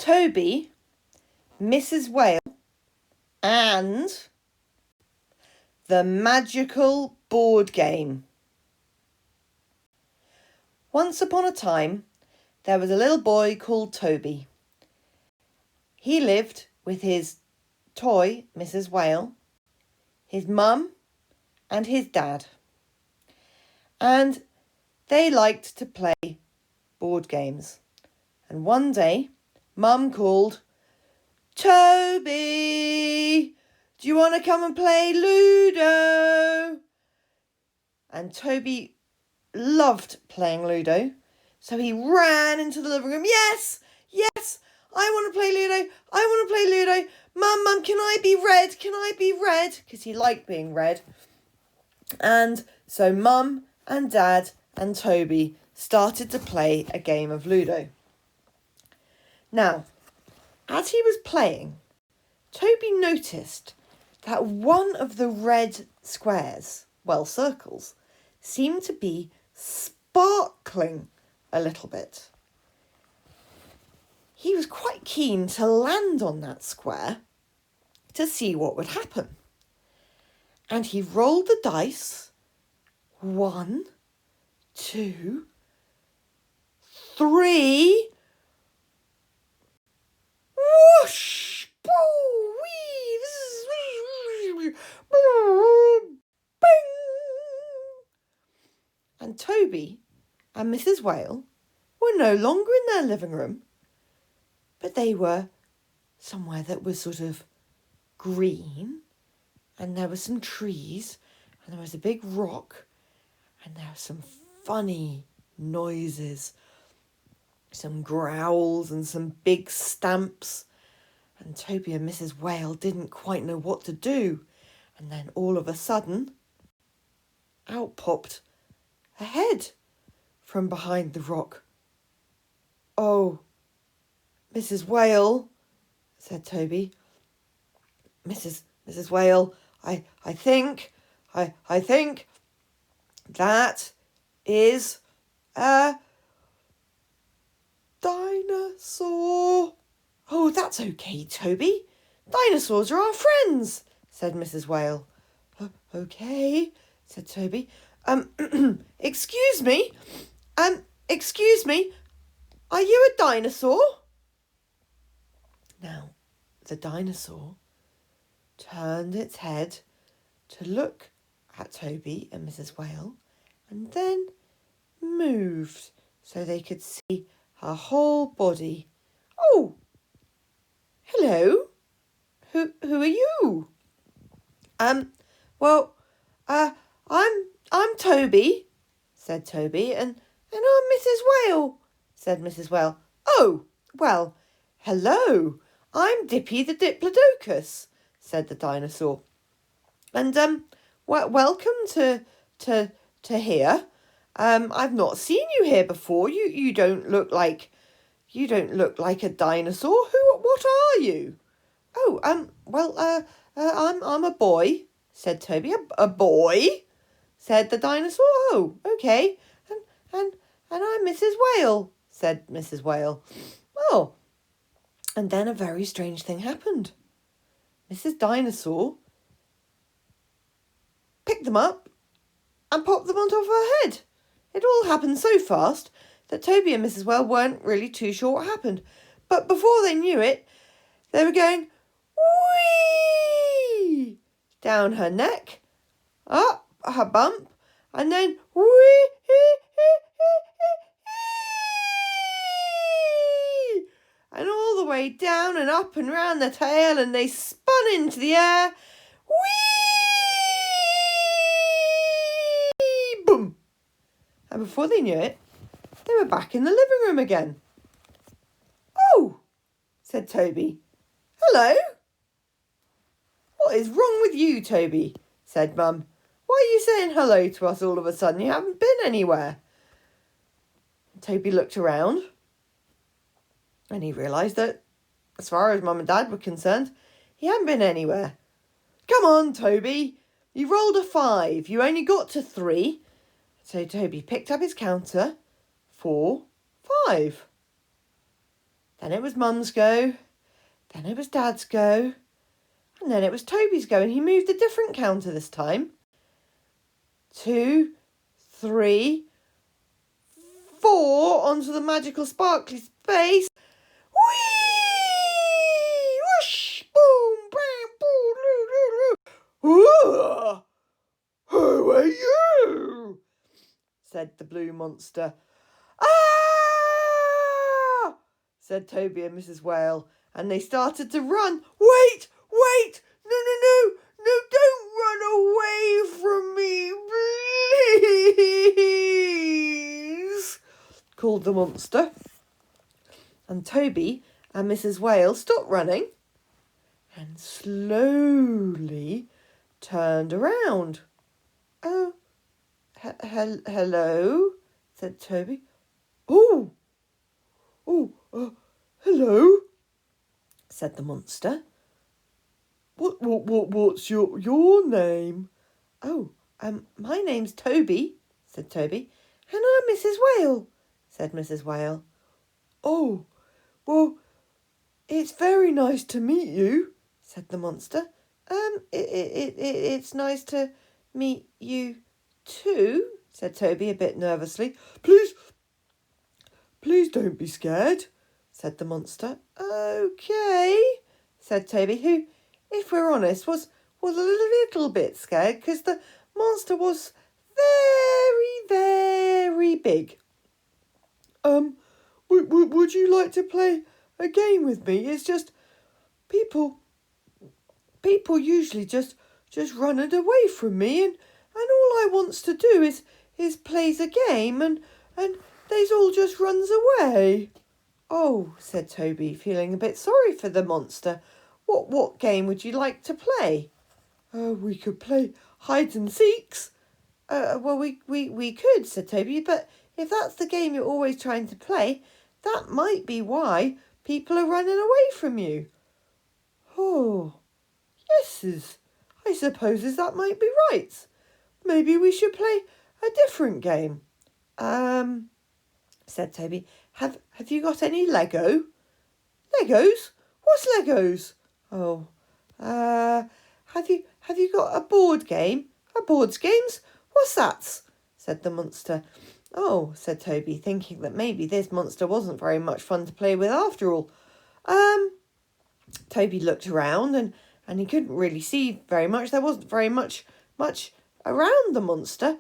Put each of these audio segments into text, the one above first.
Toby, Mrs. Whale, and the magical board game. Once upon a time, there was a little boy called Toby. He lived with his toy, Mrs. Whale, his mum, and his dad. And they liked to play board games. And one day, Mum called, "Toby, do you want to come and play Ludo?" And Toby loved playing Ludo, so he ran into the living room. Yes, I want to play Ludo. I want to play Ludo. Mum, can I be red? Can I be red? Because he liked being red. And so Mum and Dad and Toby started to play a game of Ludo. Now, as he was playing, Toby noticed that one of the red squares, circles, seemed to be sparkling a little bit. He was quite keen to land on that square to see what would happen. And he rolled the dice. 1, 2, 3. Whoosh! Boo! Wee! Bing! And Toby and Mrs. Whale were no longer in their living room, but they were somewhere that was sort of green, and there were some trees, and there was a big rock, and there were some funny noises, some growls and some big stamps. And Toby and Mrs. Whale didn't quite know what to do. And then all of a sudden, out popped a head from behind the rock. "Oh, Mrs. Whale," said Toby. Mrs. Whale, I think that is a dinosaur." "Oh, that's okay, Toby. Dinosaurs are our friends," said Mrs. Whale. "Okay," said Toby. Excuse me, are you a dinosaur?" Now, the dinosaur turned its head to look at Toby and Mrs. Whale, and then moved so they could see her whole body. "Oh, hello. Who are you?" I'm Toby," said Toby, and I'm Mrs. Whale," said Mrs. Whale. "Oh, well, hello. I'm Dippy the Diplodocus," said the dinosaur. "And welcome to here. I've not seen you here before. You don't look like a dinosaur. What are you?" "Oh, I'm a boy," said Toby. A boy?" said the dinosaur. "Oh, okay. And I'm Mrs. Whale," said Mrs. Whale. "Oh." And then a very strange thing happened. Mrs. Dinosaur picked them up and popped them on top of her head. It all happened so fast that Toby and Mrs. Whale weren't really too sure what happened. But before they knew it, they were going whee down her neck, up her bump, and then whee and all the way down and up and round the tail, and they spun into the air. Whee! Boom! And before they knew it, they were back in the living room again. "Oh," said Toby. "Hello." "What is wrong with you, Toby?" said Mum. "Why are you saying hello to us all of a sudden? You haven't been anywhere." Toby looked around, and he realised that, as far as Mum and Dad were concerned, he hadn't been anywhere. "Come on, Toby. You rolled a 5. You only got to 3. So Toby picked up his counter. 4, 5. Then it was Mum's go. Then it was Dad's go. And then it was Toby's go, and he moved a different counter this time. 2, 3, 4 onto the magical sparkly space. Whee! Whoosh! Boom! Bam! Boom! Ooh! Who are you? Said the blue monster. Ah! Said Toby and Mrs. Whale, and they started to run. Wait! Wait! No, no, no! No, don't run away from me, please! Called the monster. And Toby and Mrs. Whale stopped running and slowly turned around. Oh, hello, said Toby. Oh, hello, said the monster. What's your name? Oh, my name's Toby, said Toby. And I'm Mrs. Whale, said Mrs. Whale. Oh, well, it's very nice to meet you, said the monster. It's nice to meet you too, said Toby a bit nervously. Please don't be scared, said the monster. Okay, said Toby, who, if we're honest, was a little bit scared because the monster was very, very big. Would you like to play a game with me? It's just people usually just run it away from me, and all I wants to do is plays a game, and they's all just runs away. Oh, said Toby, feeling a bit sorry for the monster. What game would you like to play? We could play hide and seeks. Well, we could, said Toby, but if that's the game you're always trying to play, that might be why people are running away from you. Oh, yes, I suppose that might be right. Maybe we should play a different game. Said Toby. Have you got any Lego? Legos? What's Legos? Oh, have you got a board game? A boards games? What's that? Said the monster. Oh, said Toby, thinking that maybe this monster wasn't very much fun to play with after all. Toby looked around and he couldn't really see very much. There wasn't very much around the monster.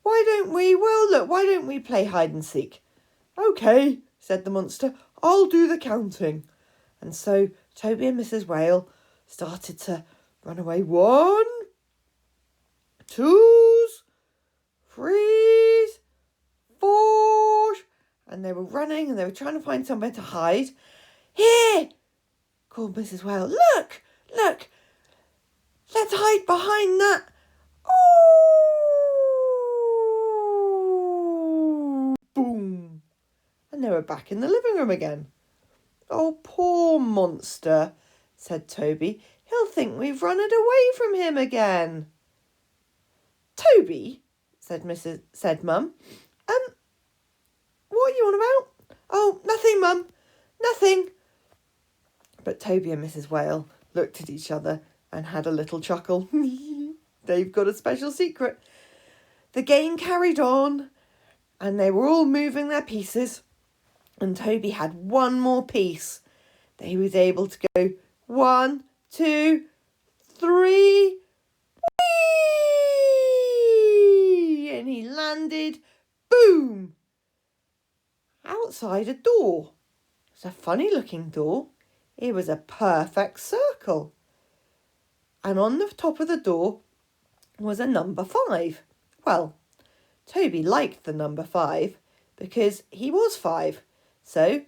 Why don't we play hide and seek? Okay, said the monster. I'll do the counting. And so Toby and Mrs. Whale started to run away. 1, 2, 3, 4. And they were running and they were trying to find somewhere to hide. Here, called Mrs. Whale. Look, let's hide behind that. Oh, boom. And they were back in the living room again. Oh, poor monster, said Toby. He'll think we've run it away from him again. Toby, said Mum. What are you on about? Oh, nothing, Mum, nothing. But Toby and Mrs. Whale looked at each other and had a little chuckle. They've got a special secret. The game carried on, and they were all moving their pieces, and Toby had one more piece. He was able to go 1, 2, 3, whee! And he landed, boom, outside a door. It was a funny looking door. It was a perfect circle. And on the top of the door was a number 5. Well, Toby liked the number 5 because he was 5. So,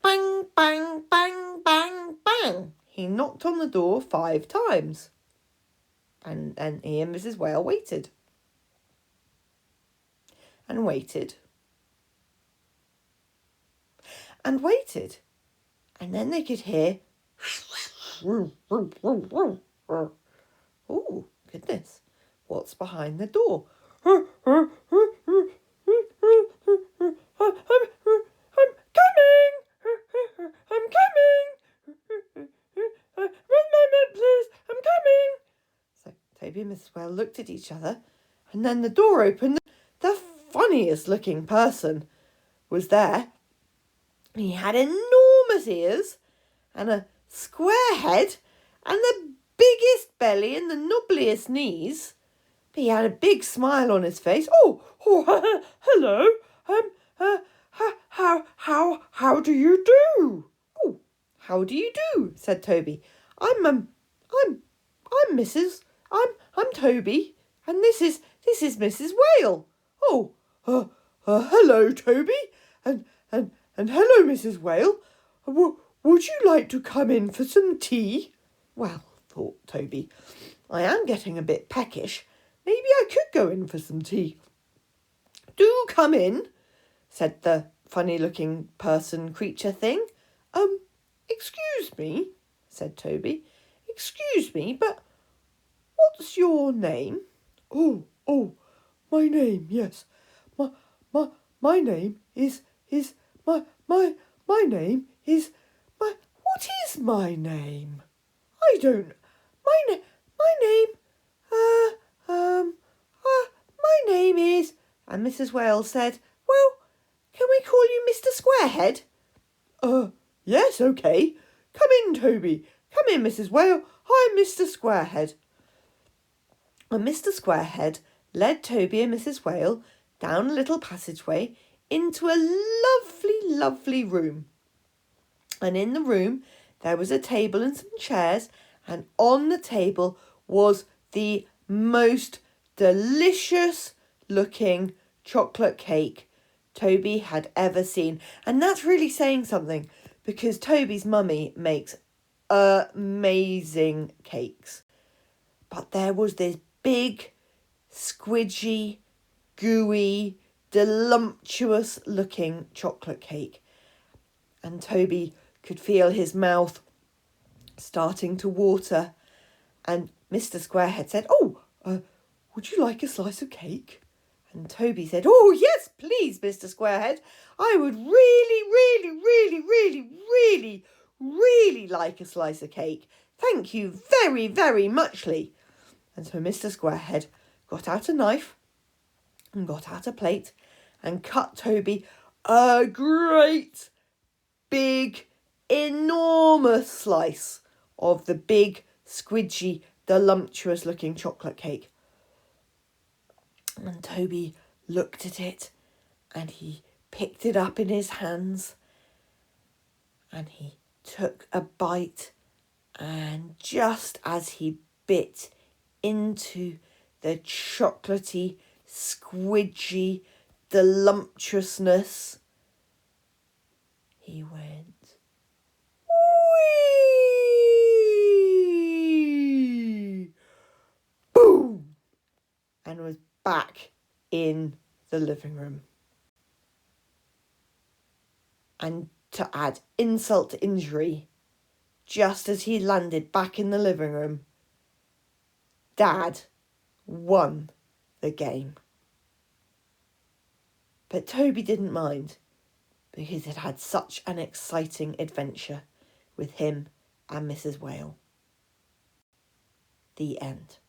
bang, bang, bang, bang, bang. He knocked on the door 5 times. And he and Mrs. Whale waited. And waited. And waited. And then they could hear... Oh, goodness. What's behind the door? I'm coming, Toby and Mrs. Whale looked at each other, and then the door opened. The funniest looking person was there. He had enormous ears and a square head and the biggest belly and the knobbliest knees. But he had a big smile on his face. Oh, hello. How do you do? Oh, how do you do? Said Toby. I'm Toby, and this is Mrs. Whale. Oh, hello, Toby, and hello, Mrs. Whale. Would you like to come in for some tea? Well, thought Toby, I am getting a bit peckish. Maybe I could go in for some tea. Do come in, said the funny-looking person creature thing. Excuse me, said Toby. Excuse me, but what's your name? Oh, my name, yes. My name is my name is what is my name? I don't my name is, and Mrs. Whale said, well, can we call you Mr. Squarehead? Yes, okay. Come in, Toby. Come in, Mrs. Whale. I'm Mr. Squarehead. And Mr. Squarehead led Toby and Mrs. Whale down a little passageway into a lovely, lovely room. And in the room there was a table and some chairs, and on the table was the most delicious looking chocolate cake Toby had ever seen. And that's really saying something, because Toby's mummy makes amazing cakes. But there was this big, squidgy, gooey, delumptuous looking chocolate cake. And Toby could feel his mouth starting to water. And Mr. Squarehead said, would you like a slice of cake? And Toby said, oh, yes, please, Mr. Squarehead. I would really like a slice of cake. Thank you very, very muchly. And so Mr. Squarehead got out a knife and got out a plate and cut Toby a great, big, enormous slice of the big, squidgy, delumptuous looking chocolate cake. And Toby looked at it and he picked it up in his hands and he took a bite, and just as he bit into the chocolatey, squidgy delumptuousness, he went, whee! Boom! And was back in the living room. And to add insult to injury, just as he landed back in the living room, Dad won the game. But Toby didn't mind, because it had such an exciting adventure with him and Mrs. Whale. The end.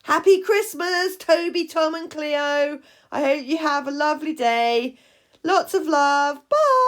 Happy Christmas, Toby, Tom and Cleo. I hope you have a lovely day. Lots of love. Bye.